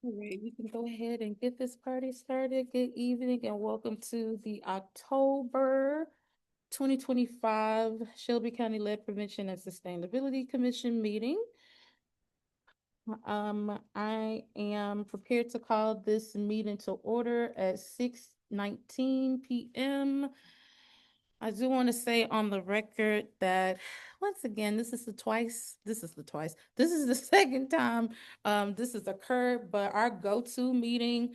All right, we can go ahead and get this party started. Good evening and welcome to the October 2025 Shelby County Lead Prevention and Sustainability Commission meeting. I am prepared to call this meeting to order at 6:19 p.m. I do want to say on the record that once again, this is the second time this has occurred, but our go-to meeting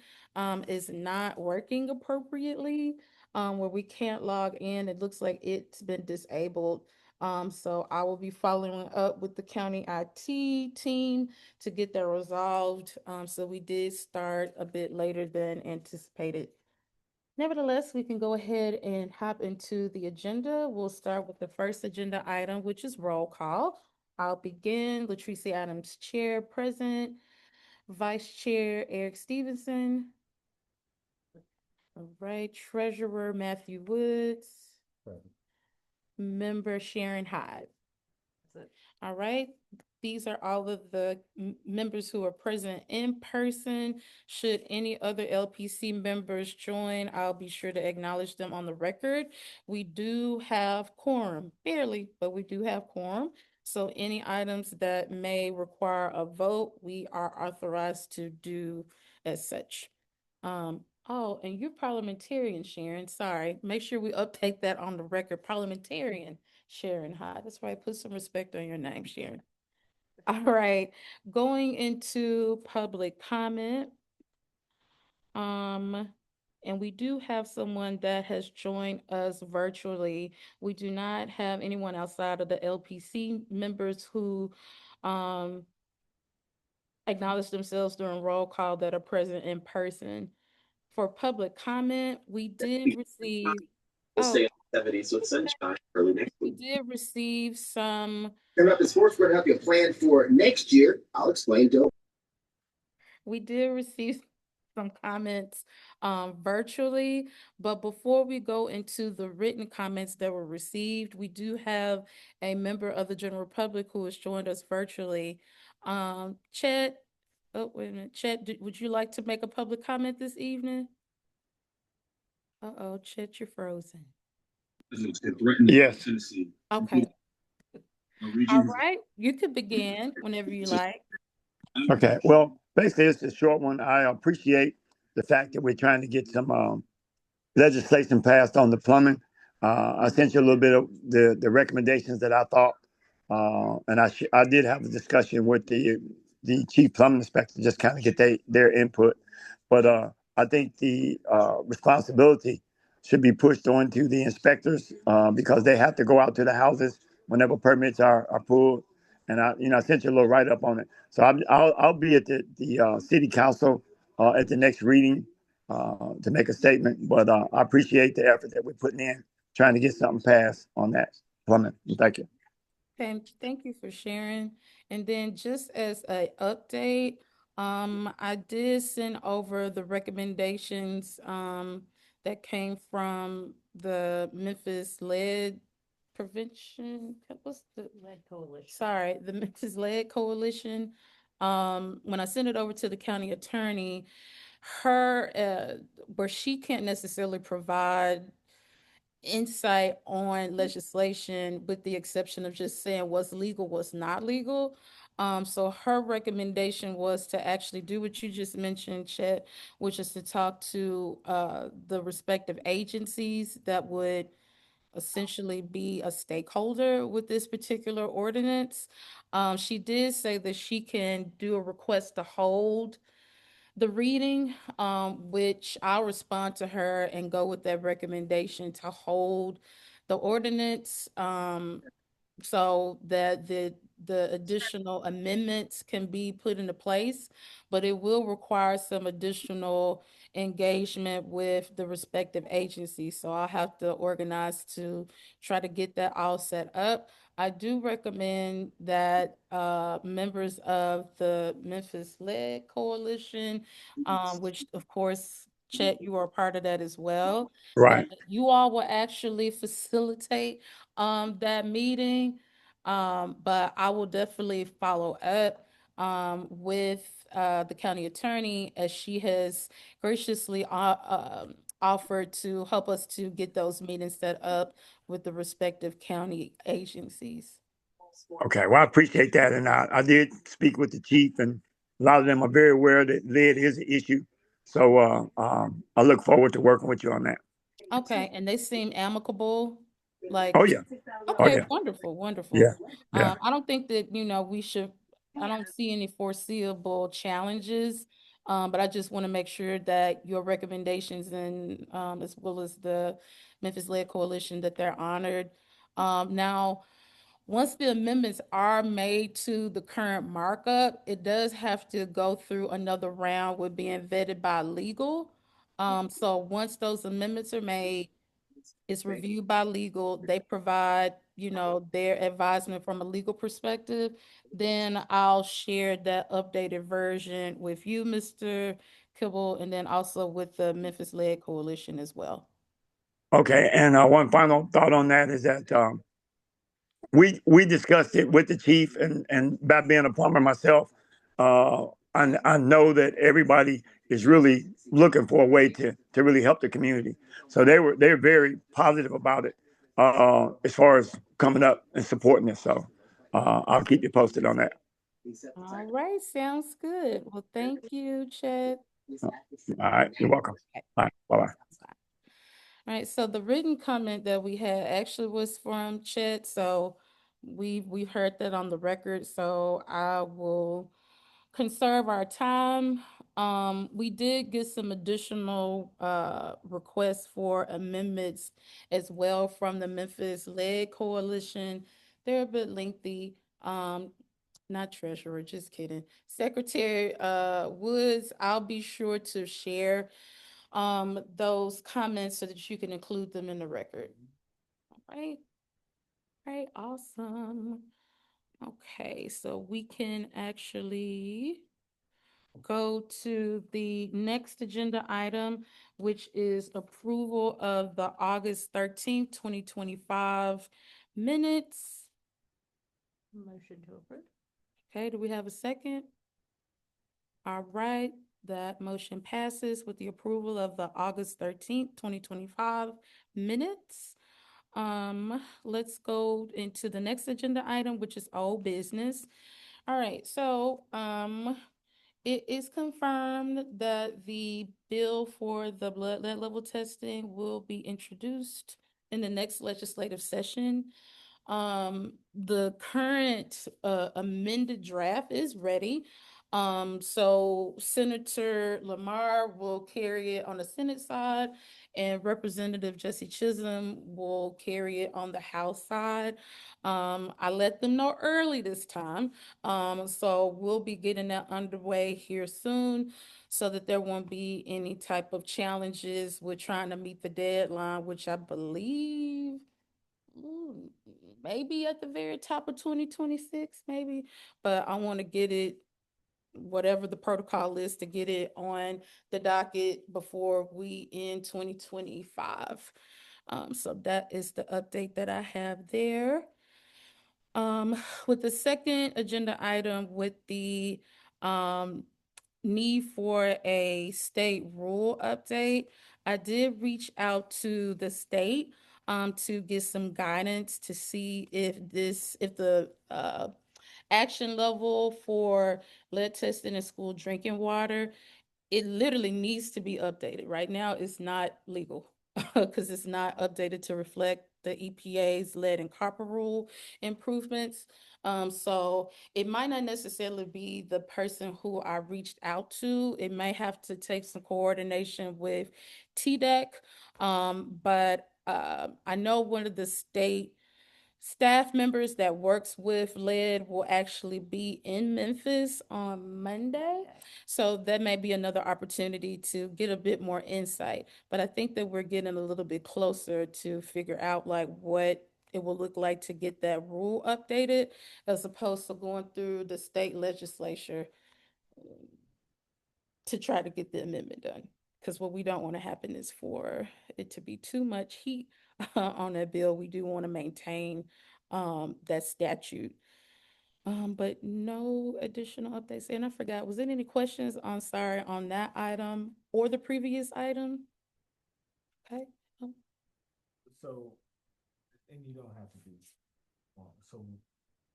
is not working appropriately, where we can't log in. It looks like it's been disabled. So I will be following up with the county IT team to get that resolved. So we did start a bit later than anticipated. Nevertheless, we can go ahead and hop into the agenda. We'll start with the first agenda item, which is roll call. I'll begin. Latricia Adams, Chair, present. Vice Chair Eric Stevenson. All right. Treasurer Matthew Woods. Member Sharon Hyde. All right. These are all of the members who are present in person. Should any other LPC members join, I'll be sure to acknowledge them on the record. We do have quorum, barely, but we do have quorum. So any items that may require a vote, we are authorized to do as such. Oh, and you're parliamentarian, Sharon. Sorry. Make sure we update that on the record. Parliamentarian Sharon Hyde. That's right. Put some respect on your name, Sharon. All right, going into public comment. Um, and we do have someone that has joined us virtually. We do not have anyone outside of the LPC members who acknowledge themselves during roll call that are present in person. For public comment, we did receive, We'll oh, stay in the 70s with sunshine early next we week. did receive some Coming up in sports, we're going to help you plan for next year. I'll explain to We did receive some comments virtually, but before we go into the written comments that were received, we do have a member of the general public who has joined us virtually. Chet, oh, wait a minute. Chet, would you like to make a public comment this evening? Uh-oh, Chet, you're frozen. Yes. Okay. All right, you could begin whenever you like. Okay. Well, basically, it's a short one. I appreciate the fact that we're trying to get some legislation passed on the plumbing. I sent you a little bit of the recommendations that I thought, and I did have a discussion with the chief plumbing inspector, just kind of get their input. But I think the responsibility should be pushed on to the inspectors because they have to go out to the houses whenever permits are pulled. And I sent you a little write up on it. So I'll be at the city council at the next reading to make a statement. But I appreciate the effort that we're putting in trying to get something passed on that plumbing. Thank you. Thank you for sharing. And then just as a update, I did send over the recommendations that came from the Memphis Lead Prevention. What's the Lead Coalition? Sorry, the Memphis Lead Coalition. When I sent it over to the county attorney, her where she can't necessarily provide insight on legislation with the exception of just saying what's legal, what's not legal. So her recommendation was to actually do what you just mentioned, Chet, which is to talk to the respective agencies that would essentially be a stakeholder with this particular ordinance. She did say that she can do a request to hold the reading, which I'll respond to her and go with that recommendation to hold the ordinance, so that the additional amendments can be put into place, but it will require some additional engagement with the respective agencies. So I'll have to organize to try to get that all set up. I do recommend that members of the Memphis Lead Coalition, which of course, Chet, you are a part of that as well, that Right. you all will actually facilitate that meeting. But I will definitely follow up with the county attorney, as she has graciously offered to help us to get those meetings set up with the respective county agencies. Okay, well, I appreciate that, and I did speak with the chief, and a lot of them are very aware that lead is an issue. So I look forward to working with you on that. Okay, and they seem amicable, like, Oh yeah, oh okay, yeah, wonderful, wonderful. yeah, yeah. I don't think that, we should, I don't see any foreseeable challenges. But I just want to make sure that your recommendations and as well as the Memphis-led coalition, that they're honored. Now, once the amendments are made to the current markup, it does have to go through another round with being vetted by legal. So once those amendments are made, it's reviewed by legal. They provide, their advisement from a legal perspective. Then I'll share that updated version with you, Mr. Kibble, and then also with the Memphis-led coalition as well. Okay, and one final thought on that is that we discussed it with the chief, and by being a plumber myself, uh, I know that everybody is really looking for a way to really help the community. So they're very positive about it as far as coming up and supporting it. So I'll keep you posted on that. All right, sounds good. Well, thank you, Chet. All right, you're welcome. All right, bye bye. All right, so the written comment that we had actually was from Chet, so we've heard that on the record, so I will conserve our time. We did get some additional requests for amendments as well from the Memphis-led coalition. They're a bit lengthy. Not treasurer, just kidding. Secretary Woods, I'll be sure to share those comments so that you can include them in the record. All right. All right, awesome. Okay, so we can actually go to the next agenda item, which is approval of the August 13th, 2025 minutes. Motion to approve. Okay, do we have a second? All right, that motion passes with the approval of the August 13th, 2025 minutes. Let's go into the next agenda item, which is old business. All right, so it is confirmed that the bill for the blood lead level testing will be introduced in the next legislative session. The current amended draft is ready. So Senator Lamar will carry it on the Senate side, and Representative Jesse Chisholm will carry it on the House side. I let them know early this time. So we'll be getting that underway here soon so that there won't be any type of challenges with trying to meet the deadline, which I believe maybe at the very top of 2026, maybe. But I want to get it, whatever the protocol is, to get it on the docket before we end 2025. So that is the update that I have there. With the second agenda item, with the need for a state rule update, I did reach out to the state to get some guidance to see if the action level for lead testing in school drinking water, it literally needs to be updated. Right now, it's not legal because it's not updated to reflect the EPA's lead and copper rule improvements. So it might not necessarily be the person who I reached out to. It may have to take some coordination with TDEC. But I know one of the state staff members that works with lead will actually be in Memphis on Monday. So that may be another opportunity to get a bit more insight. But I think that we're getting a little bit closer to figure out like what it will look like to get that rule updated as opposed to going through the state legislature to try to get the amendment done. Because what we don't want to happen is for it to be too much heat on that bill. We do want to maintain that statute. But no additional updates. And I forgot, was there any questions on that item or the previous item? Okay. So, and you don't have to be, so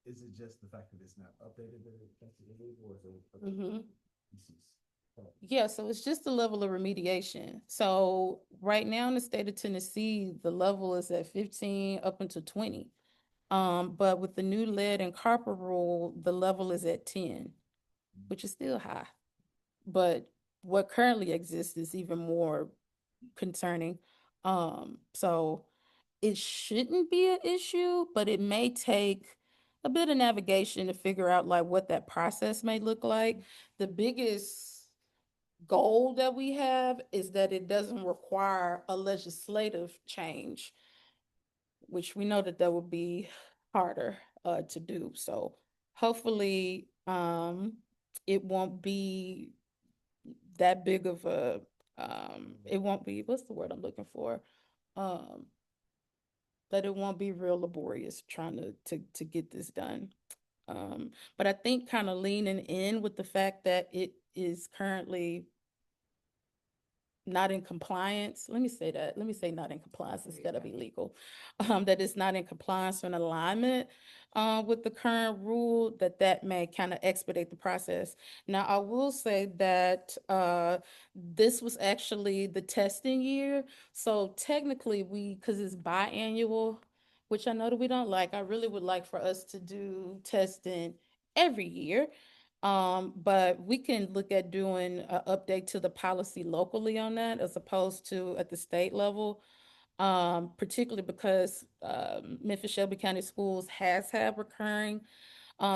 is it just the fact that it's not updated that that's illegal, or is it? Mhm. Yeah, so it's just the level of remediation. So right now in the state of Tennessee, the level is at 15 up until 20. But with the new lead and copper rule, the level is at 10, which is still high. But what currently exists is even more concerning. So it shouldn't be an issue, but it may take a bit of navigation to figure out like what that process may look like. The biggest goal that we have is that it doesn't require a legislative change, which we know that that would be harder to do. So hopefully it won't be that big of a it won't be, what's the word I'm looking for? Um that it won't be real laborious trying to get this done. But I think kind of leaning in with the fact that it is currently not in compliance. Let me say that. Let me say not in compliance instead of illegal. That it's not in compliance or in alignment with the current rule, that may kind of expedite the process. Now, I will say that this was actually the testing year. So technically because it's biannual, which I know that we don't like, I really would like for us to do testing every year. But we can look at doing an update to the policy locally on that as opposed to at the state level. Particularly because Memphis Shelby County Schools has had recurring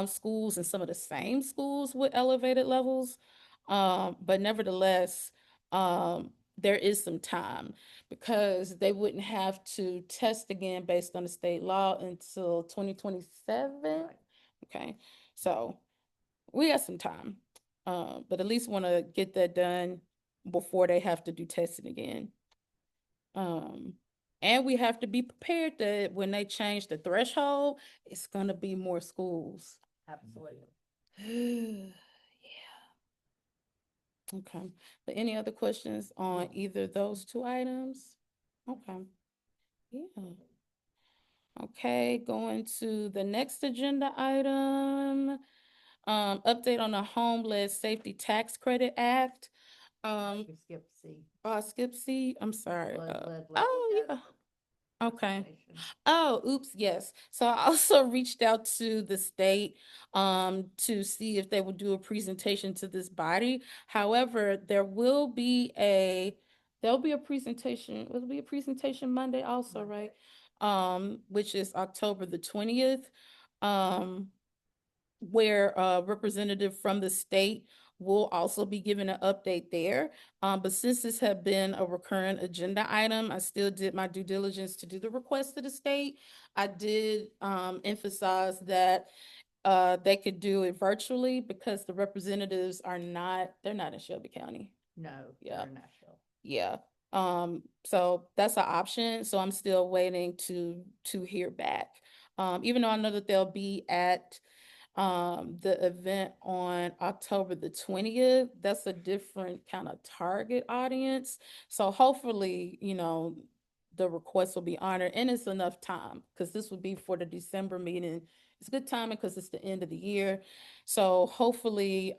schools and some of the same schools with elevated levels. But nevertheless, there is some time because they wouldn't have to test again based on the state law until 2027. Okay, so we got some time. But at least want to get that done before they have to do testing again. Um, and we have to be prepared that when they change the threshold, it's gonna be more schools. Absolutely. Yeah. Okay. But any other questions on either of those two items? Okay. Yeah. Okay, going to the next agenda item. Update on the Homeless Safety Tax Credit Act. Skip C. Skip C, I'm sorry. Blood. Oh, yeah. Okay. Oh, oops, yes. So I also reached out to the state to see if they would do a presentation to this body. However, there'll be a presentation. Will be a presentation Monday also, right? Which is October the 20th. Where a representative from the state will also be giving an update there. But since this had been a recurrent agenda item, I still did my due diligence to do the request to the state. I did emphasize that they could do it virtually because the representatives they're not in Shelby County. No, Yeah. they're not sure. Yeah. So that's an option. So I'm still waiting to hear back. Even though I know that they'll be at the event on October the 20th. That's a different kind of target audience. So hopefully, the request will be honored and it's enough time because this would be for the December meeting. It's good timing because it's the end of the year. So hopefully,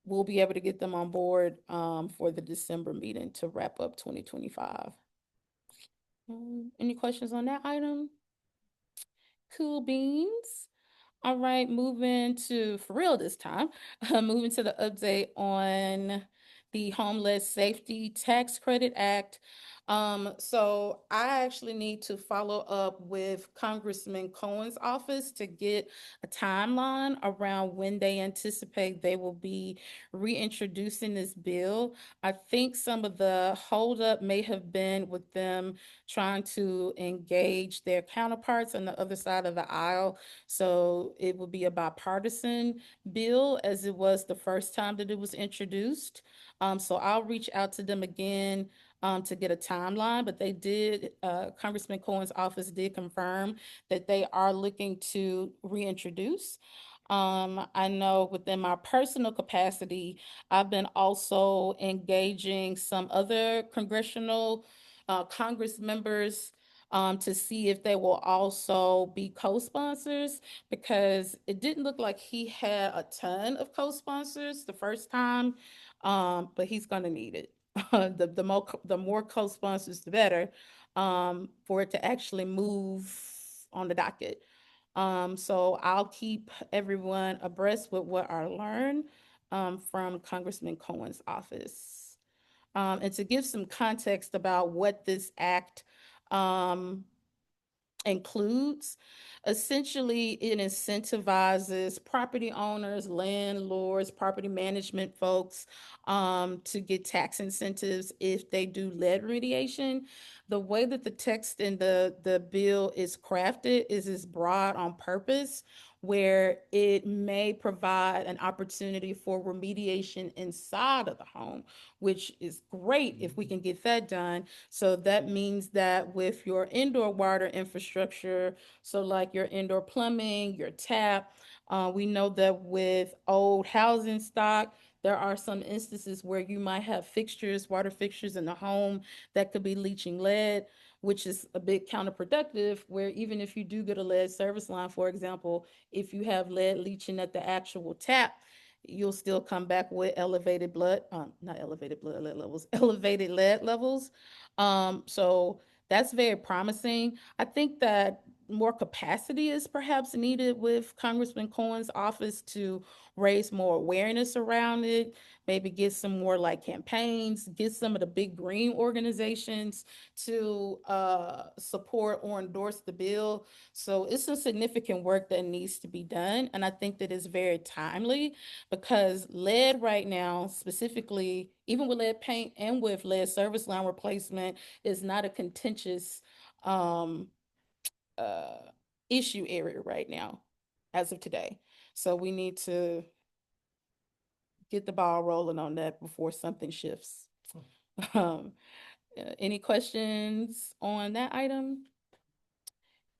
we'll be able to get them on board for the December meeting to wrap up 2025. Any questions on that item? Cool beans. All right, moving to, for real this time, moving to the update on the Homeless Safety Tax Credit Act. So I actually need to follow up with Congressman Cohen's office to get a timeline around when they anticipate they will be reintroducing this bill. I think some of the holdup may have been with them trying to engage their counterparts on the other side of the aisle. So it will be a bipartisan bill as it was the first time that it was introduced. So I'll reach out to them again to get a timeline, but they did, Congressman Cohen's office did confirm that they are looking to reintroduce. I know within my personal capacity, I've been also engaging some other congressional Congress members to see if they will also be co-sponsors, because it didn't look like he had a ton of co-sponsors the first time, but he's gonna need it. The more co-sponsors, the better, for it to actually move on the docket. So I'll keep everyone abreast with what I learn from Congressman Cohen's office. And to give some context about what this act includes, essentially it incentivizes property owners, landlords, property management folks to get tax incentives if they do lead remediation. The way that the text in the bill is crafted is broad on purpose, where it may provide an opportunity for remediation inside of the home, which is great if we can get that done. So that means that with your indoor water infrastructure, so like your indoor plumbing, your tap, we know that with old housing stock, there are some instances where you might have fixtures, water fixtures in the home that could be leaching lead, which is a bit counterproductive, where even if you do get a lead service line, for example, if you have lead leaching at the actual tap, you'll still come back with elevated blood, not elevated blood lead levels, elevated lead levels. So that's very promising. I think that more capacity is perhaps needed with Congressman Cohen's office to raise more awareness around it, maybe get some more like campaigns, get some of the big green organizations to support or endorse the bill. So it's some significant work that needs to be done. And I think that it's very timely, because lead right now, specifically, even with lead paint and with lead service line replacement, is not a contentious uh, issue area right now as of today. So we need to get the ball rolling on that before something shifts. Any questions on that item?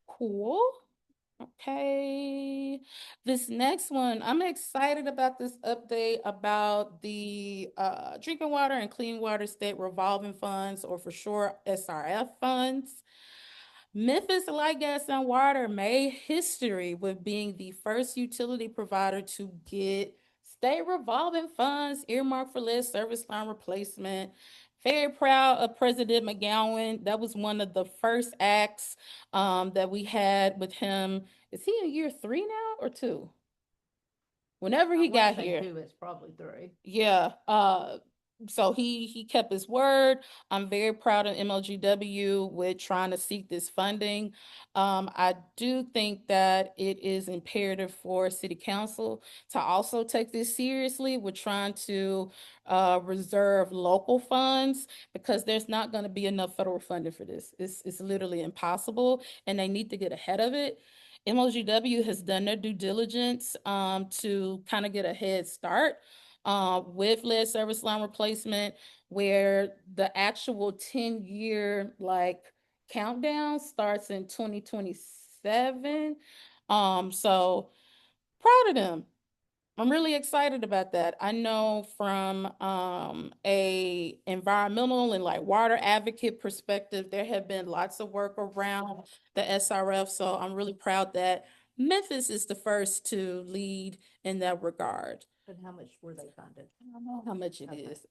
Cool. Okay. This next one, I'm excited about this update about the drinking water and clean water state revolving funds, or for short, SRF funds. Memphis Light, Gas, and Water made history with being the first utility provider to get state revolving funds earmarked for lead service line replacement. Very proud of President McGowan. That was one of the first acts that we had with him. Is he in year 3 now or 2? Whenever he got here. It's probably 3. Yeah. So he kept his word. I'm very proud of MLGW with trying to seek this funding. I do think that it is imperative for City Council to also take this seriously. We're trying to reserve local funds, because there's not going to be enough federal funding for this. It's literally impossible, and they need to get ahead of it. MLGW has done their due diligence to kind of get a head start with lead service line replacement, where the actual 10-year like countdown starts in 2027. So proud of them. I'm really excited about that. I know from a environmental and like water advocate perspective, there have been lots of work around the SRF. So I'm really proud that Memphis is the first to lead in that regard. And how much were they funded? I don't know how much it Okay. is.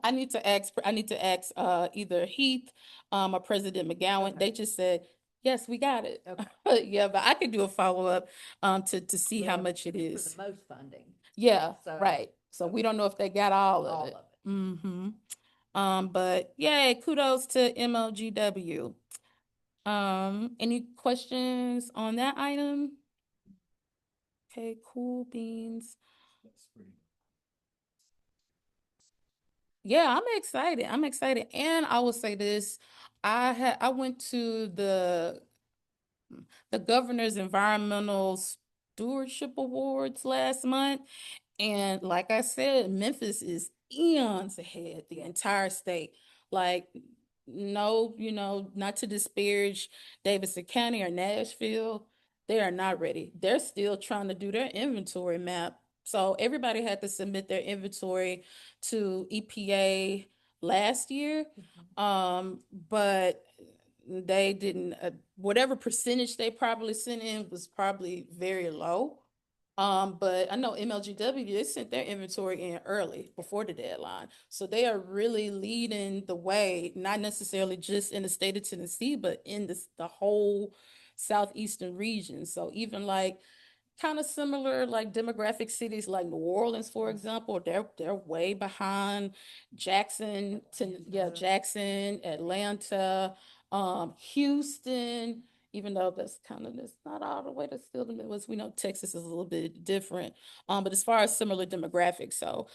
I need to ask either Heath or President McGowan. Okay. They just said, yes, we got it. Okay. Yeah, but I could do a follow-up to see how Well, much it For is. the most funding. Yeah, So- right. So we don't know if they got all of All it. of it. Mm-hmm. But yay, kudos to MLGW. Any questions on that item? Okay, cool beans. That's pretty. Yeah, I'm excited. I'm excited. And I will say this, I went to the governor's environmental stewardship awards last month. And like I said, Memphis is eons ahead, the entire state. Like, no, not to disparage Davidson County or Nashville, they are not ready. They're still trying to do their inventory map. So everybody had to submit their inventory to EPA last year. But they didn't, whatever percentage they probably sent in was probably very low. But I know MLGW, they sent their inventory in early before the deadline. So they are really leading the way, not necessarily just in the state of Tennessee, but in the whole southeastern region. So even like kind of similar like demographic cities like New Orleans, for example, they're way behind Jackson, Atlanta, Houston, even though that's not all the way, that's still the Midwest. We know Texas is a little bit different. But as far as similar demographics, so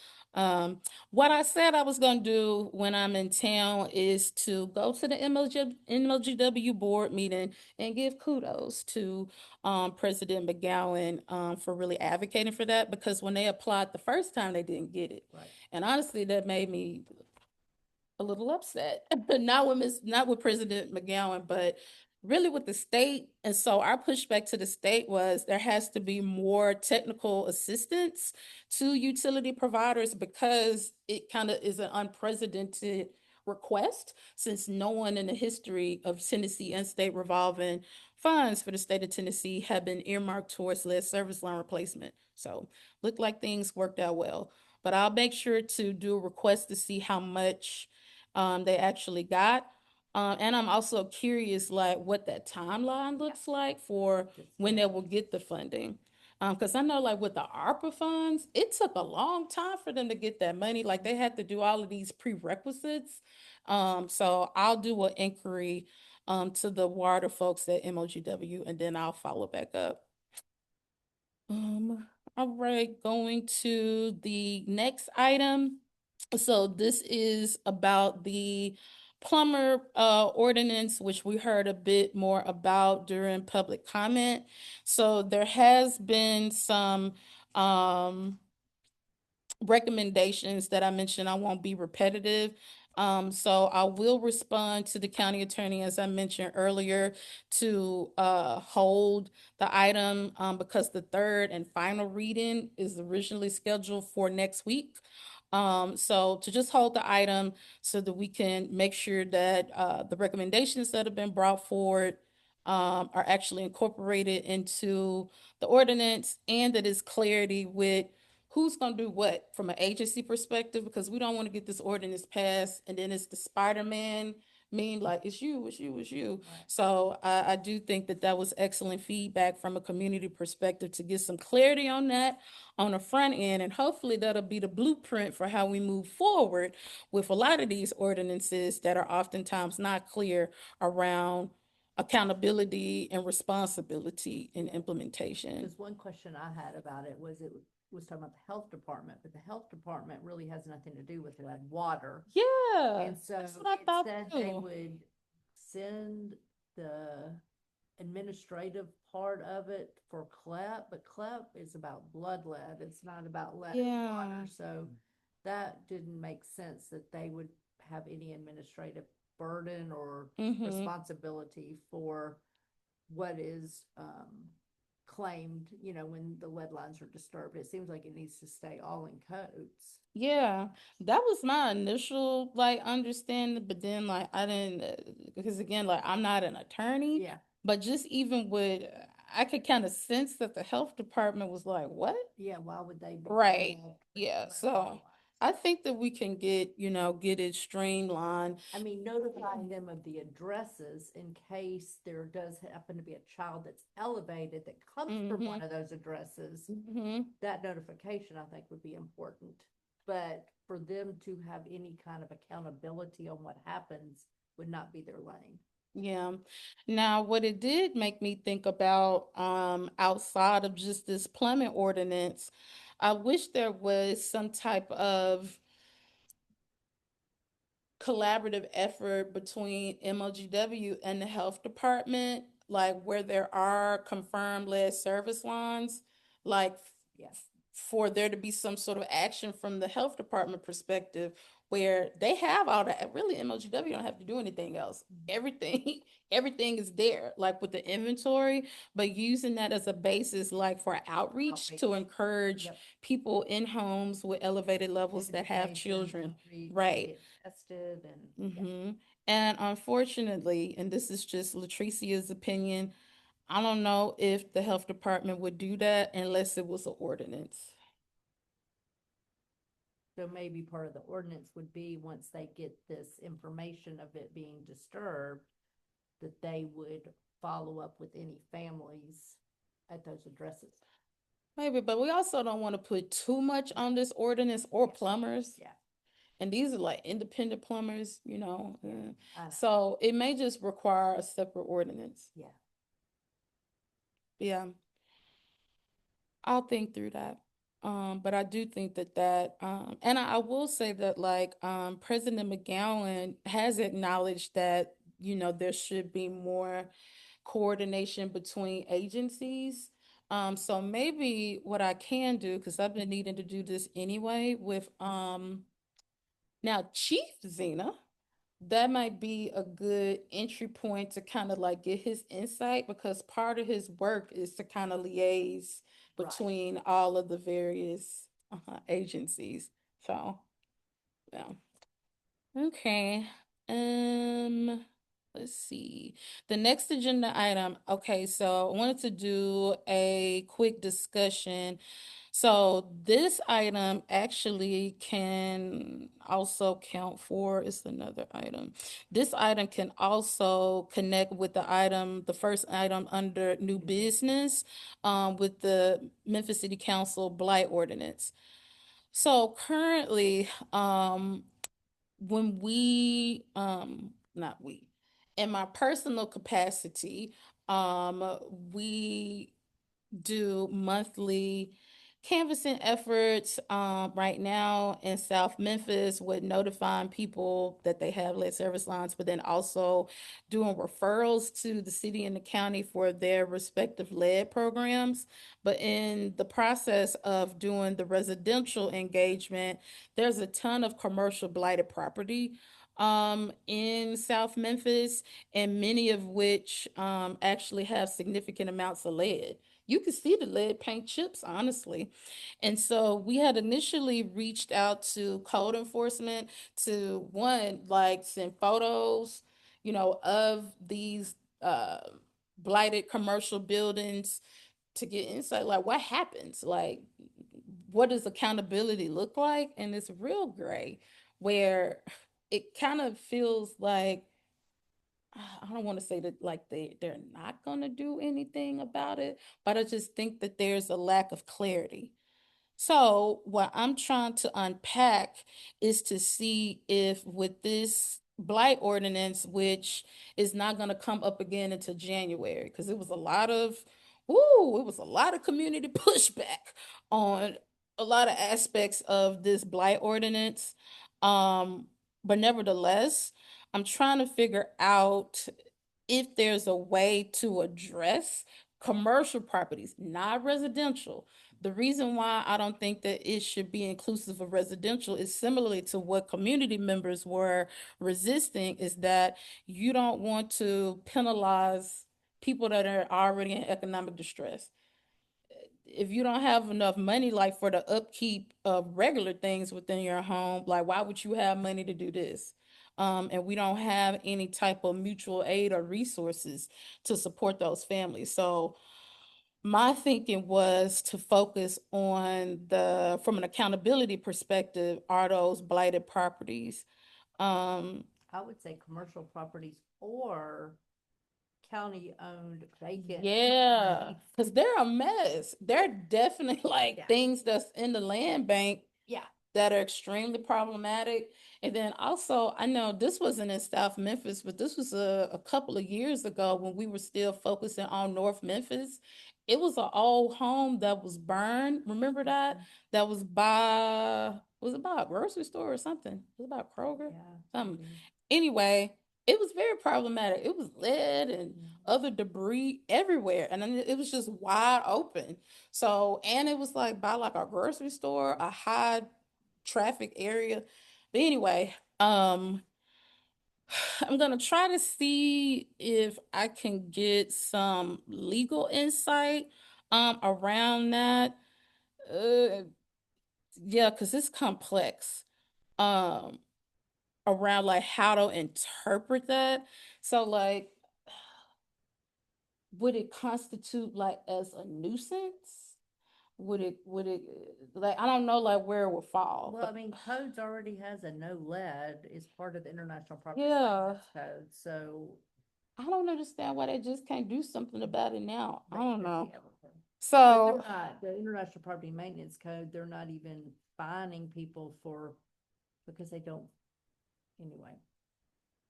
what I said I was gonna do when I'm in town is to go to the MLGW board meeting and give kudos to President McGowan for really advocating for that, because when they applied the first time, they didn't get it. Right. And honestly, that made me a little upset. Not with President McGowan, but really with the state. And so our pushback to the state was there has to be more technical assistance to utility providers, because it kind of is an unprecedented request, since no one in the history of Tennessee and state revolving funds for the state of Tennessee have been earmarked towards lead service line replacement. So looked like things worked out well. But I'll make sure to do a request to see how much they actually got. And I'm also curious, like, what that timeline looks like for when they will get the funding. Because I know, like, with the ARPA funds, it took a long time for them to get that money. Like, they had to do all of these prerequisites. So I'll do an inquiry to the water folks at MOGW, and then I'll follow back up. All right, going to the next item. So this is about the plumber ordinance, which we heard a bit more about during public comment. So there has been some recommendations that I mentioned. I won't be repetitive. So I will respond to the county attorney, as I mentioned earlier, to hold the item because the third and final reading is originally scheduled for next week. So to just hold the item so that we can make sure that the recommendations that have been brought forward are actually incorporated into the ordinance, and that is clarity with who's going to do what from an agency perspective, because we don't want to get this ordinance passed and then it's the Spider-Man mean, like, it's you. Right. So I do think that that was excellent feedback from a community perspective to get some clarity on that on the front end, and hopefully that'll be the blueprint for how we move forward with a lot of these ordinances that are oftentimes not clear around accountability and responsibility in implementation. Because one question I had about it was talking about the health department, but the health department really has nothing to do with lead water. Yeah, And so that's what I it thought said they too. would send the administrative part of it for CLEP, but CLEP is about blood lead. It's not about lead in Yeah. water. So that didn't make sense that they would have any administrative burden or responsibility for what is claimed, when the lead lines are disturbed. It seems like it needs to stay all in codes. Yeah, that was my initial like understanding, but then like I didn't, because again, like I'm not an attorney, Yeah. but just even with, I could kind of sense that the health department was like, what? Yeah, why would they be Right. involved with Yeah. lead So water lines? I think that we can get it streamlined. I mean, notifying them of the addresses in case there does happen to be a child that's elevated that comes from one of those addresses. That notification, I think, would be important. But for them to have any kind of accountability on what happens would not be their lane. Yeah. Now, what it did make me think about, outside of just this plumbing ordinance, I wish there was some type of collaborative effort between MOGW and the health department, like where there are confirmed lead service lines, like Yes. for there to be some sort of action from the health department perspective where they have all that. Really, MLGW don't have to do anything else. Everything, everything is there, like with the inventory, but using that as a basis, like for outreach to Outreach. encourage Yep. people in homes with elevated levels that have Education, children. outreach, Right. get tested and, yeah. Mm-hmm. And unfortunately, and this is just Latricia's opinion, I don't know if the health department would do that unless it was an ordinance. So maybe part of the ordinance would be, once they get this information of it being disturbed, that they would follow up with any families at those addresses. Maybe, but we also don't want to put too much on this ordinance or plumbers. Yeah. And these are like independent plumbers, I- So it may just require a separate ordinance. Yeah. Yeah. I'll think through that. But I do think and I will say that President McGowan has acknowledged that, there should be more coordination between agencies. So maybe what I can do, because I've been needing to do this anyway with now Chief Zena, that might be a good entry point to kind of like get his insight, because part of his work is to kind of liaise Right. between all of the various agencies. So, yeah. Okay. Let's see. The next agenda item. Okay, so I wanted to do a quick discussion. So this item actually can also count for, it's another item. This item can also connect with the first item under new business, with the Memphis City Council Blight Ordinance. So currently, when not we, in my personal capacity, we do monthly canvassing efforts right now in South Memphis, with notifying people that they have lead service lines, but then also doing referrals to the city and the county for their respective lead programs. But in the process of doing the residential engagement, there's a ton of commercial blighted property in South Memphis, and many of which actually have significant amounts of lead. You can see the lead paint chips, honestly. And so we had initially reached out to code enforcement to, one, like send photos, of these blighted commercial buildings, to get insight, like what happens, like what does accountability look like? And it's real gray, where it kind of feels like, I don't want to say that like they're not going to do anything about it, but I just think that there's a lack of clarity. So what I'm trying to unpack is to see if with this blight ordinance, which is not going to come up again until January, because it was a lot of community pushback on a lot of aspects of this blight ordinance. But nevertheless, I'm trying to figure out if there's a way to address commercial properties, not residential. The reason why I don't think that it should be inclusive of residential is similarly to what community members were resisting, is that you don't want to penalize people that are already in economic distress. If you don't have enough money, like for the upkeep of regular things within your home, like why would you have money to do this? And we don't have any type of mutual aid or resources to support those families. So my thinking was to focus on from an accountability perspective, are those blighted properties? I would say commercial properties or county-owned vacant. Yeah, because they're a mess. They're definitely like Yeah. things that's in the land bank Yeah. that are extremely problematic. And then also, I know this wasn't in South Memphis, but this was a couple of years ago when we were still focusing on North Memphis. It was an old home that was burned. Remember that? That was was it by a grocery store or something? Was it about Kroger? Yeah. Something. maybe. Anyway, it was very problematic. It was lead and other debris everywhere, and then it was just wide open. So, and it was like by like a grocery store, a high traffic area. But anyway, I'm gonna try to see if I can get some legal insight around that. Uh, yeah, because it's complex. Um, around like how to interpret that. So like would it constitute like as a nuisance? Would it like I don't know like where it would fall. Well, I But mean, codes already has a no lead is part of the International Property yeah, Standards Code, so. I don't understand why they just can't do something about it now. I they don't should know. be able to. But So they're not, the International Property Maintenance Code, they're not even fining people for, because they don't, anyway.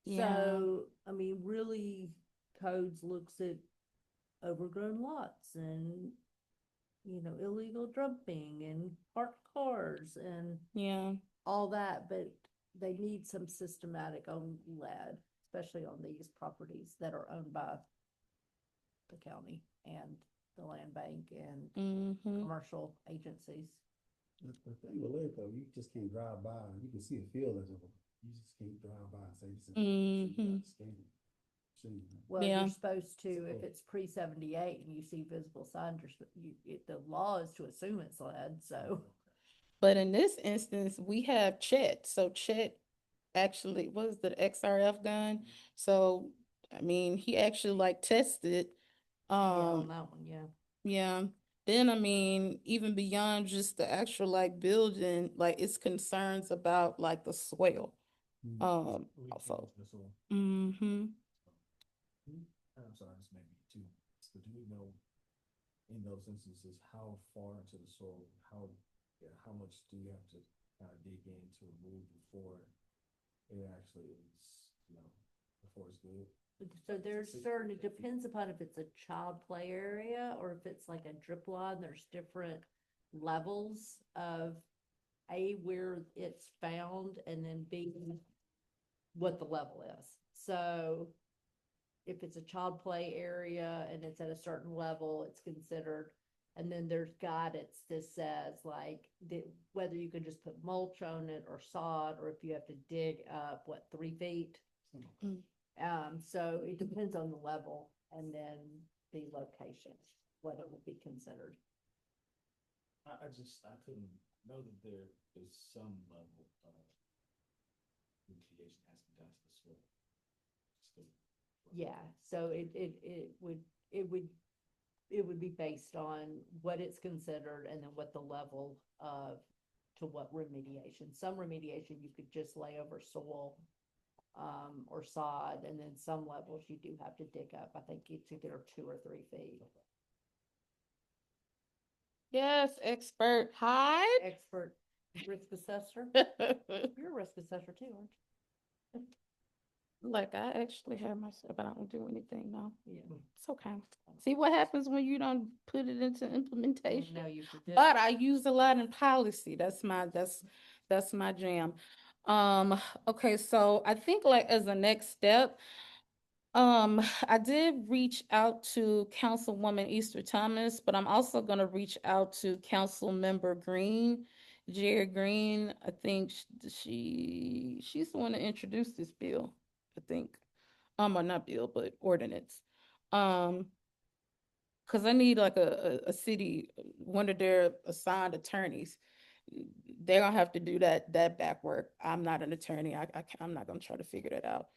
yeah, So, I mean, really, codes looks at overgrown lots and, illegal dumping and parked cars and yeah, all that, but they need some systematic on lead, especially on these properties that are owned by the county and the land bank and mm-hmm, commercial agencies. The thing with lead though, you just can't drive by, you can see a field as a, you just can't drive by and say this is. mm-hmm, Well, yeah. you're supposed to, if it's pre-78 and you see visible signs, the law is to assume it's lead, so. But in this instance, we have Chet. So Chet actually was the XRF gun. So I mean, he actually like tested. Yeah, on Um, that one, yeah. yeah. Then I mean, even beyond just the actual like building, like it's concerns about like the swale. Also. Mm-hmm. I'm sorry, this may be too, but do we know in those instances, how far into the soil, how much do you have to kind of dig in to remove before it actually is, before it's good? So there's certain, it depends upon if it's a child play area or if it's like a drip line, there's different levels of A, where it's found, and then B, what the level is. So if it's a child play area and it's at a certain level, it's considered. And then there's guidance that says like whether you can just put mulch on it or sod, or if you have to dig up 3 feet. Mm. So it depends on the level and then the location, what it would be considered. I couldn't know that there is some level of remediation has to be done to the soil. Yeah, so it would be based on what it's considered and then what the level of, to what remediation. Some remediation you could just lay over soil or sod, and then some levels you do have to dig up. I think it's either 2 or 3 feet. Yes, expert Hyde. Expert risk assessor. You're a risk assessor too, aren't you? Like I actually have myself, but I don't do anything now. Yeah. It's okay. See what happens when you don't put it into implementation. No, you forget. But I use a lot in policy. That's my jam. Okay, so I think like as a next step, I did reach out to Councilwoman Easter Thomas, but I'm also gonna reach out to Council Member Green, Jared Green. I think she's the one that introduced this bill, I think. Or not bill, but ordinance. Um, because I need like a city, one of their assigned attorneys. They're gonna have to do that back work. I'm not an attorney. I'm not gonna try to figure that out.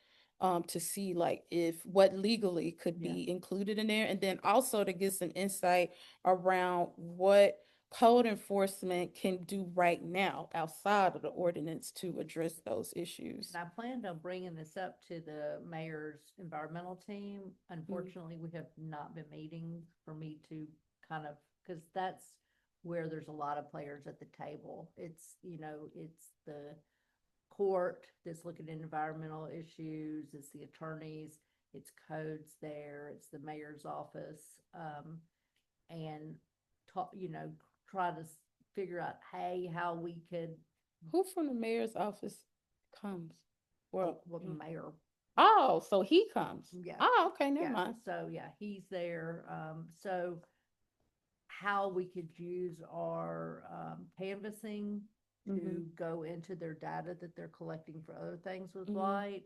To see like if what legally could be included in there, and then also to get some insight around what code enforcement can do right now outside of the ordinance to address those issues. And I planned on bringing this up to the mayor's environmental team. Unfortunately, we have not been meeting for me to kind of, because that's where there's a lot of players at the table. It's, it's the court that's looking at environmental issues, it's the attorneys, it's codes there, it's the mayor's office, and talk, try to figure out, hey, how we could. Who from the mayor's office comes? Well, the mayor. Oh, so he comes. Yeah. Oh, okay, never Yeah, mind. so yeah, he's there. So how we could use our canvassing to Mhm. go into their data that they're collecting for other things with Mhm. Blight,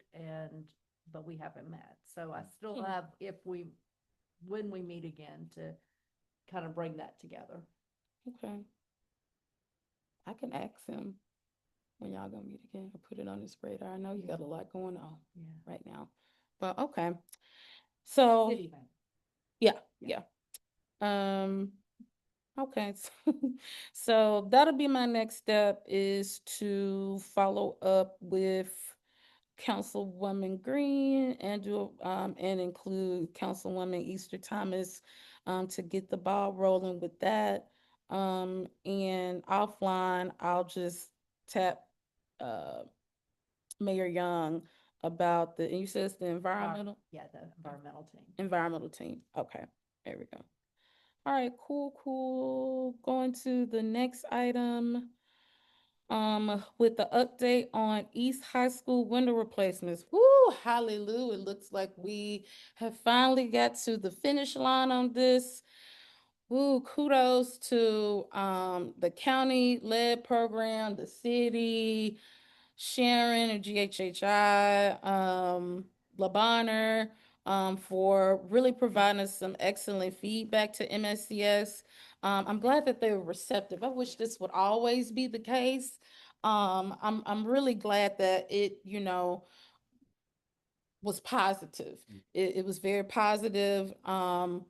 but we haven't met. So I still Hmm. have, when we meet again, to kind of bring that together. Okay. I can ask him when y'all gonna meet again. I'll put it on his radar. I know you got a lot going on Yeah. right now. But okay. So Citibank. yeah, yeah. Um, okay. So that'll be my next step is to follow up with Councilwoman Green and do and include Councilwoman Easter Thomas to get the ball rolling with that. And offline, I'll just tap uh Mayor Young about the, and you said it's the Yeah, the environmental team. environmental team. Okay, there we go. All right, cool, cool. Going to the next item. With the update on East High School window replacements. Woo, hallelujah. It looks like we have finally got to the finish line on this. Woo, kudos to the county led program, the city, Sharon and GHHI, LaBonner, for really providing us some excellent feedback to MSCS. I'm glad that they were receptive. I wish this would always be the case. I'm really glad that it, was positive. It was very positive. I'm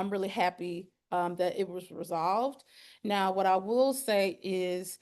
really happy that it was resolved. Now, what I will say is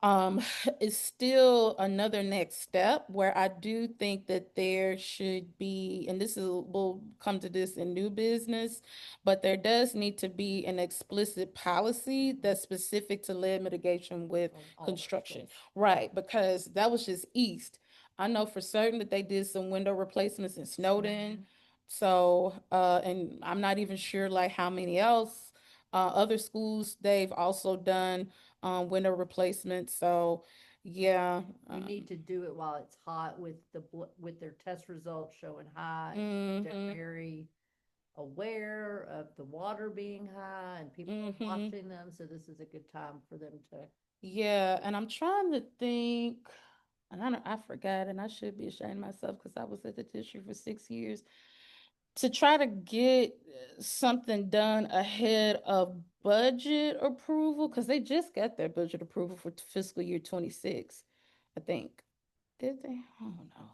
um, is still another next step where I do think that there should be, and this is, we'll come to this in new business, but there does need to be an explicit policy that's specific to lead mitigation with All construction. schools. Right, because that was just east. I know for certain that they did some window replacements in Snowden. So, and I'm not even sure like how many else, other schools they've also done window replacement. So yeah. We need to do it while it's hot with with their test results showing high. They're Mhm. very aware of the water being high and people are Mhm. watching them. So this is a good time for them to. Yeah, and I'm trying to think, and I forgot, and I should be ashamed of myself because I was at the district for 6 years to try to get something done ahead of budget approval because they just got their budget approval for fiscal year 26, I think. Did they? I don't know.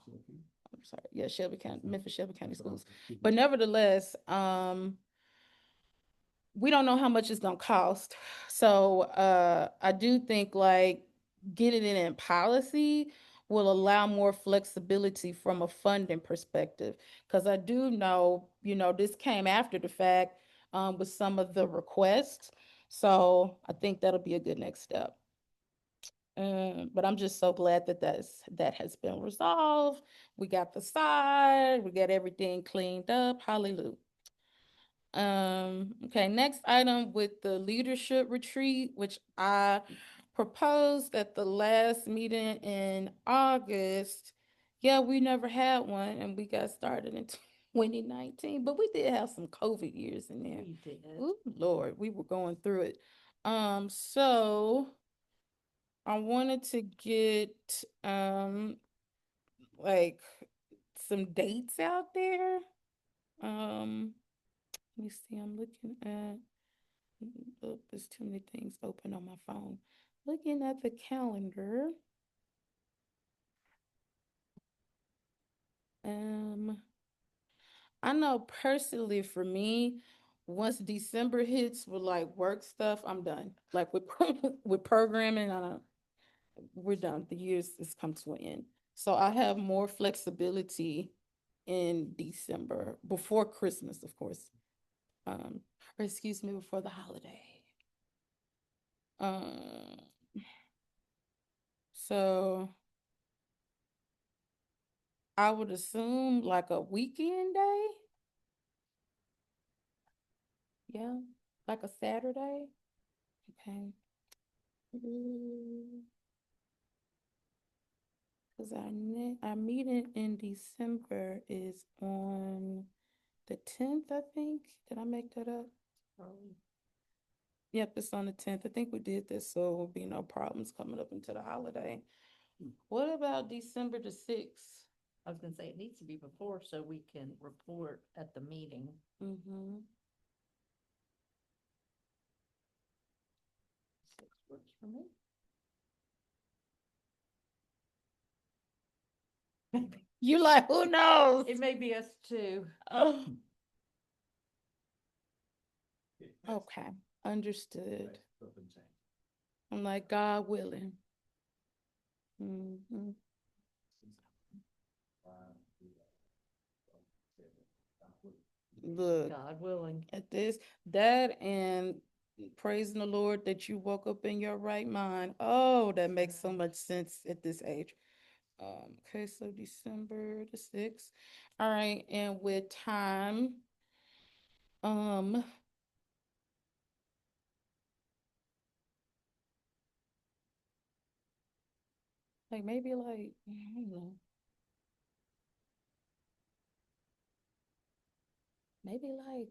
I'm sorry. Yeah, Shelby County, Memphis Shelby County Schools. But nevertheless, we don't know how much it's gonna cost. So I do think like getting it in policy will allow more flexibility from a funding perspective. Because I do know, this came after the fact with some of the requests. So I think that'll be a good next step. But I'm just so glad that that has been resolved. We got the side, we got everything cleaned up. Hallelujah. Okay, next item with the leadership retreat, which I proposed at the last meeting in August. Yeah, we never had one and we got started in 2019, but we did have some COVID years in there. We did. Ooh, Lord, we were going through it. So I wanted to get like some dates out there. Um, let me see, I'm looking at oh, there's too many things open on my phone. Looking at the calendar. Um, I know personally for me, once December hits with like work stuff, I'm done. Like with with programming, we're done. The years has come to an end. So I have more flexibility in December before Christmas, of course. Or excuse me, before the holiday. Um, so I would assume like a weekend day. Yeah, like a Saturday. Okay. Mm, Cause our meeting in December is on the 10th, I think. Did I make that up? Yep, it's on the 10th. I think we did this, so there'll be no problems coming up into the holiday. What about December the 6th? I was gonna say, it needs to be before so we can report at the meeting. Mm-hmm. 6 works for me. You like, who knows? It may be us too. Oh. Okay, understood. I'm like, God willing. Mm-hmm. Look, God willing. at this, that, and praising the Lord that you woke up in your right mind. Oh, that makes so much sense at this age. Okay, so December the 6th. All right, and with time, um, like maybe like, I don't know. Maybe like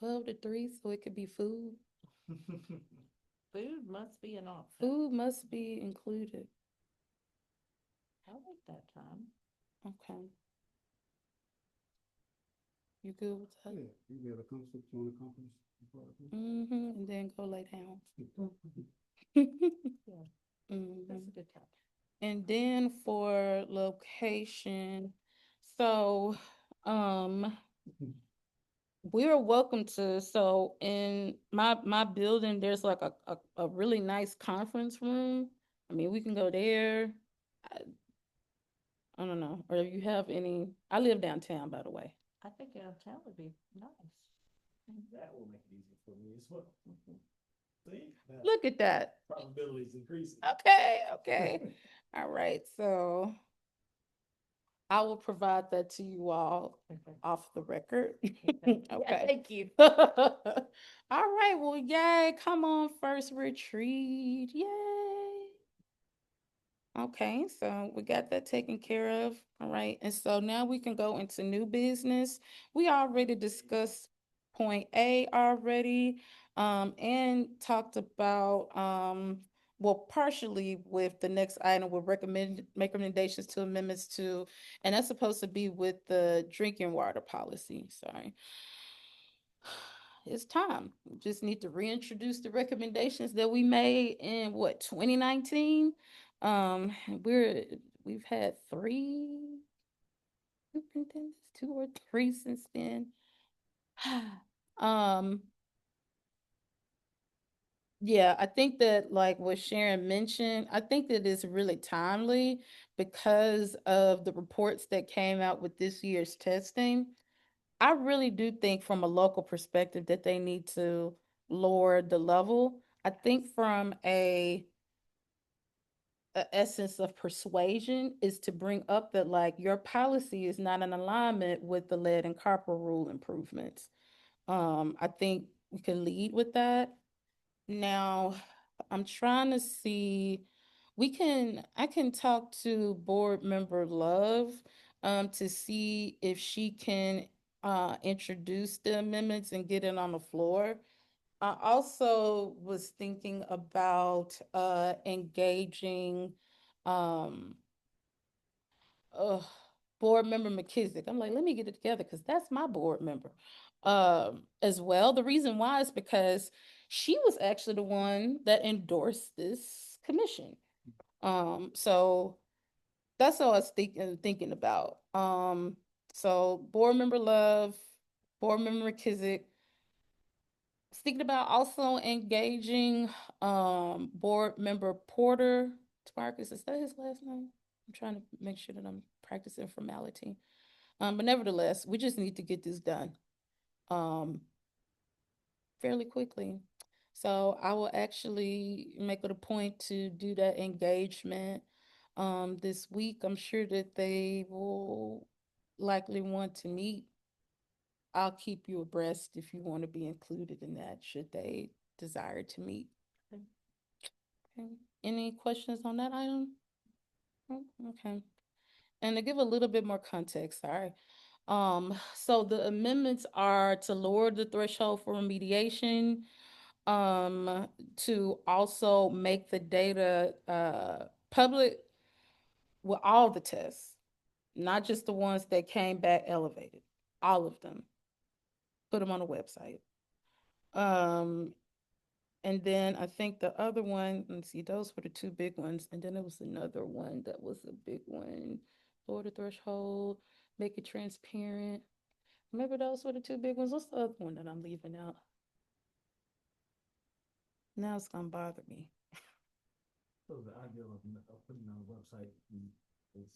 12 to 3, so it could be food. Food must be an option. Food must be included. I like that time. Okay. You good with that? Yeah, you be able to accomplish what you want to accomplish. Mm-hmm. And then go lay down. Yeah, Mhm. that's a good time. And then for location, so we're welcome to, so in my building, there's like a really nice conference room. I mean, we can go there. I don't know, or if you have any, I live downtown, by the way. I think downtown would be nice. That will make it easier for me as well. See? That Look at that. probability is increasing. Okay. All right, so I will provide that to you all Okay. off the record. Yeah, Okay. thank you. All right, well, yay, come on, first retreat. Yay. Okay, so we got that taken care of. All right, and so now we can go into new business. We already discussed point A already, and talked about, well, partially with the next item, we'll make recommendations to amendments to, and that's supposed to be with the drinking water policy, sorry. It's time. We just need to reintroduce the recommendations that we made in what, 2019? Um, we're we've had three superintendents, 2 or 3 since then. Um, yeah, I think that like what Sharon mentioned, I think that it's really timely because of the reports that came out with this year's testing. I really do think from a local perspective that they need to lower the level. I think from a essence of persuasion is to bring up that like your policy is not in alignment with the lead and copper rule improvements. I think we can lead with that. Now, I'm trying to see, I can talk to board member Love, to see if she can, introduce the amendments and get it on the floor. I also was thinking about, engaging, um, uh, board member McKissick. I'm like, let me get it together because that's my board member, as well. The reason why is because she was actually the one that endorsed this commission. So that's what I was thinking about. So board member Love, board member McKissick. Thinking about also engaging, board member Porter Sparkus. Is that his last name? I'm trying to make sure that I'm practicing formality. But nevertheless, we just need to get this done, um, fairly quickly. So I will actually make it a point to do that engagement, this week. I'm sure that they will likely want to meet. I'll keep you abreast if you want to be included in that, should they desire to meet. Okay. Any questions on that item? Oh, okay. And to give a little bit more context, sorry. So the amendments are to lower the threshold for remediation, to also make the data public with all the tests, not just the ones that came back elevated, all of them. Put them on the website. Um, and then I think the other one, let's see, those were the two big ones. And then there was another one that was a big one. Lower the threshold, make it transparent. Remember those were the two big ones? What's the other one that I'm leaving out? Now it's gonna bother me. So the idea of putting on a website is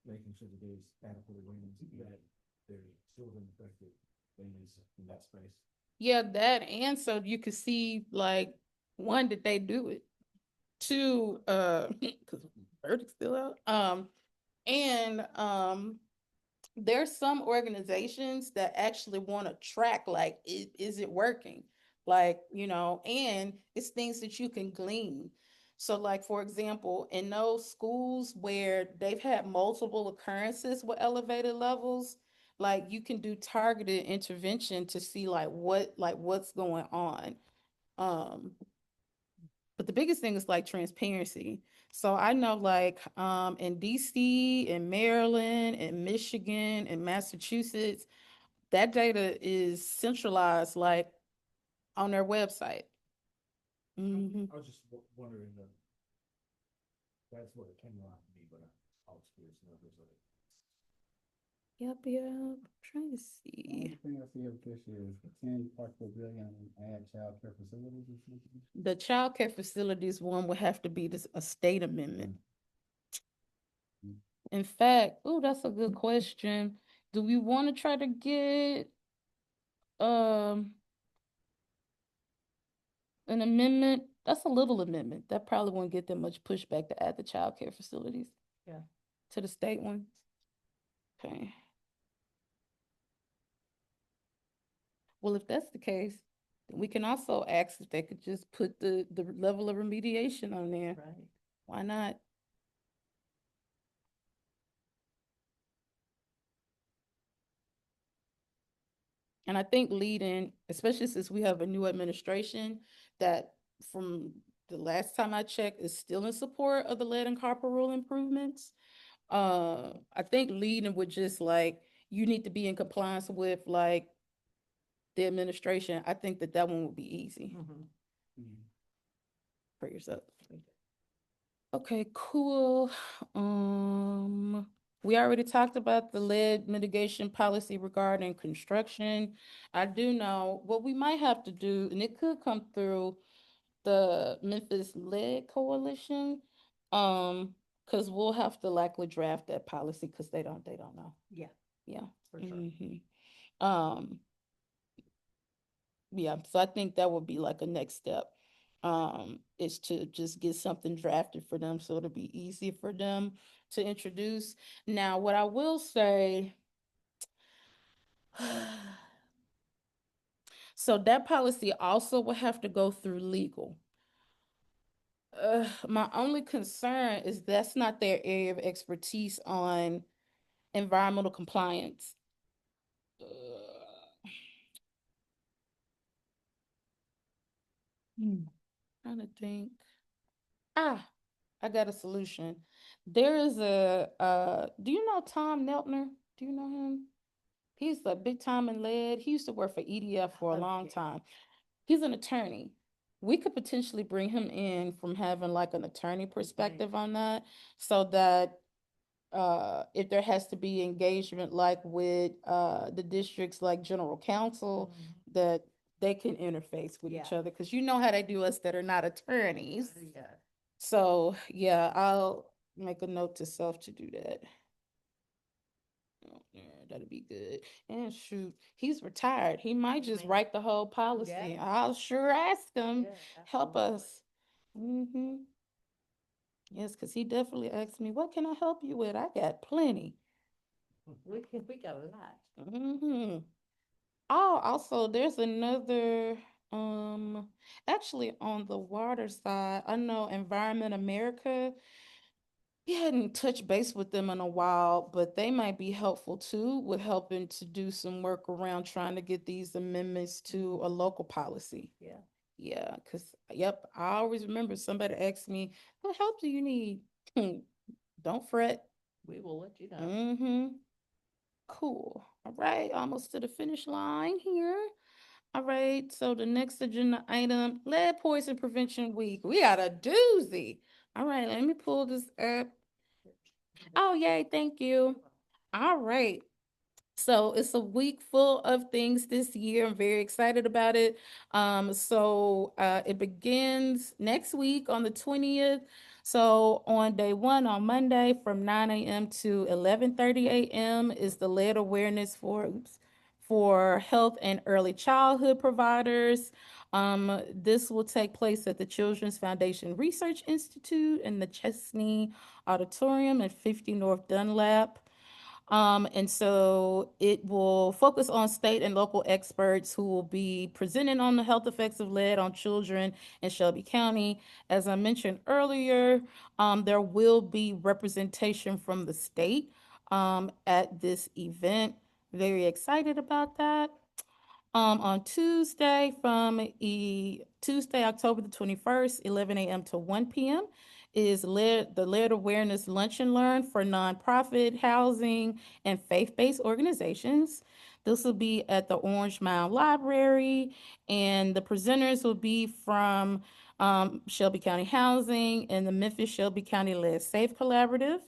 making sure that there's adequate awareness that there's children affected in that space. Yeah, that, and so you could see like one, did they do it? Two, because verdict's still out. And there's some organizations that actually want to track like is it working? Like, and it's things that you can glean. So like for example, in those schools where they've had multiple occurrences with elevated levels, like you can do targeted intervention to see what's going on. But the biggest thing is like transparency. So I know like in DC, in Maryland, in Michigan, in Massachusetts, that data is centralized like on their website. I was just wondering, that's what it came around to me, but I was curious to know if there's other. Yep. I'm trying to The see. only thing I see up this is 10 park pavilion and add childcare facilities or something. The child care facilities one would have to be a state amendment. In fact, that's a good question. Do we want to try to get um an amendment? That's a little amendment. That probably won't get that much pushback to add the child care facilities. Yeah. To the state one. Okay. Well, if that's the case, then we can also ask if they could just put the level of remediation on there. Right. Why not? And I think leading, especially since we have a new administration that from the last time I checked is still in support of the lead and copper rule improvements. I think leading would just like, you need to be in compliance with like the administration. I think that one would be easy. For yourself. Okay, cool. We already talked about the lead mitigation policy regarding construction. I do know what we might have to do, and it could come through the Memphis Lead Coalition. Because we'll have to likely draft that policy because they don't know. Yeah, Yeah. for sure. Yeah, so I think that would be like a next step. Is to just get something drafted for them so it'll be easy for them to introduce. Now, what I will say, so that policy also will have to go through legal. My only concern is that's not their area of expertise on environmental compliance. Trying to think. I got a solution. There is do you know Tom Neltner? Do you know him? He's a big time in lead. He used to work for EDF for a long time. He's an attorney. We could potentially bring him in from having like an attorney perspective on that, so that if there has to be engagement like with the districts like general counsel, that they can interface with each other, because you know how they do us that are not attorneys. Yeah. So yeah, I'll make a note to self to do that. Oh, yeah, that'd be good. And shoot, he's retired. He might just write the whole policy. Yeah. I'll sure ask him, Yeah, help absolutely. us. Yes, because he definitely asked me, what can I help you with? I got plenty. We got a lot. Oh, also there's another, actually on the water side, I know Environment America, We hadn't touched base with them in a while, but they might be helpful too with helping to do some work around trying to get these amendments to a local policy. Yeah. Yeah, because, yep, I always remember somebody asked me, what help do you need? Don't fret. We will let you know. Mm-hmm. Cool. All right, almost to the finish line here. All right, so the next agenda item, lead poison prevention week. We got a doozy. All right, let me pull this up. Oh, yay, thank you. All right. So it's a week full of things this year. I'm very excited about it. It begins next week on the 20th. So on day one, on Monday, from 9 a.m. to 11:30 a.m. is the lead awareness for health and early childhood providers. This will take place at the Children's Foundation Research Institute in the Chesney Auditorium at 50 North Dunlap. And so it will focus on state and local experts who will be presenting on the health effects of lead on children in Shelby County. As I mentioned earlier, there will be representation from the state at this event. Very excited about that. On Tuesday, October the 21st, 11 a.m. to 1 p.m. is the Lead Awareness Lunch and Learn for nonprofit, housing, and faith-based organizations. This will be at the Orange Mound Library, and the presenters will be from Shelby County Housing and the Memphis Shelby County Lead Safe Collaborative.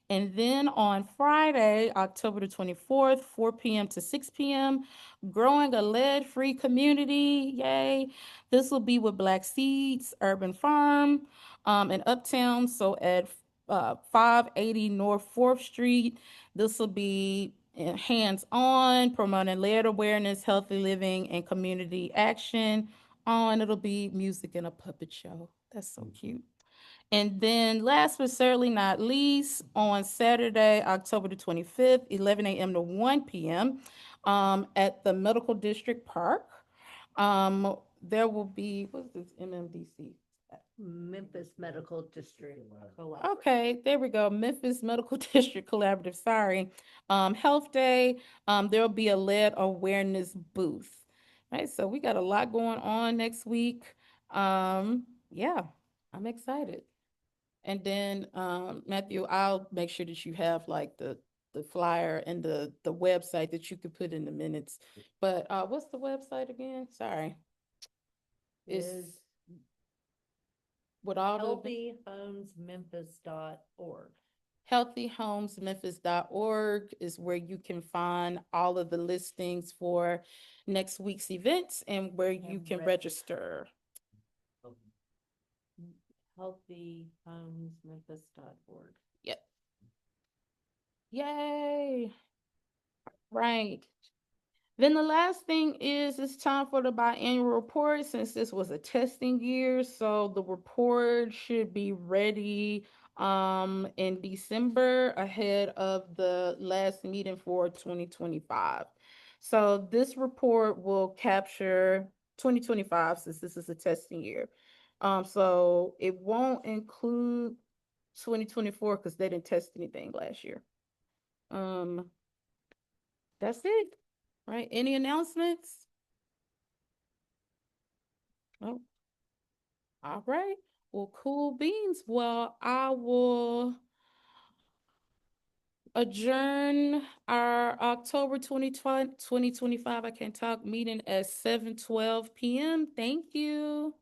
And then on Friday, October the 24th, 4 p.m. to 6 p.m., growing a lead-free community. Yay. This will be with Black Seeds Urban Farm in Uptown. So at 580 North 4th Street, this will be hands-on, promoting lead awareness, healthy living, and community action. It'll be music and a puppet show. That's so cute. And then last but certainly not least, on Saturday, October the 25th, 11 a.m. to 1 p.m. At the Medical District Park, there will be, what's this, MMDC? Memphis Medical District Collaborative. Okay, there we go. Memphis Medical District Collaborative, sorry. Health Day, there'll be a lead awareness booth. Right, so we got a lot going on next week. Yeah, I'm excited. And then, Matthew, I'll make sure that you have like the flyer and the website that you could put in the minutes. But what's the website again? Sorry. It's Is with all the healthyhomesmemphis.org. healthyhomesmemphis.org is where you can find all of the listings for next week's events and where you can register. Healthyhomesmemphis.org. Yep. Yay. Right. Then the last thing is it's time for the biannual report since this was a testing year. So the report should be ready in December ahead of the last meeting for 2025. So this report will capture 2025 since this is a testing year. So it won't include 2024 because they didn't test anything last year. That's it. Right? Any announcements? Oh, all right. Well, cool beans. Well, I will adjourn our October 2025, I can't talk, meeting at 7:12 p.m. Thank you.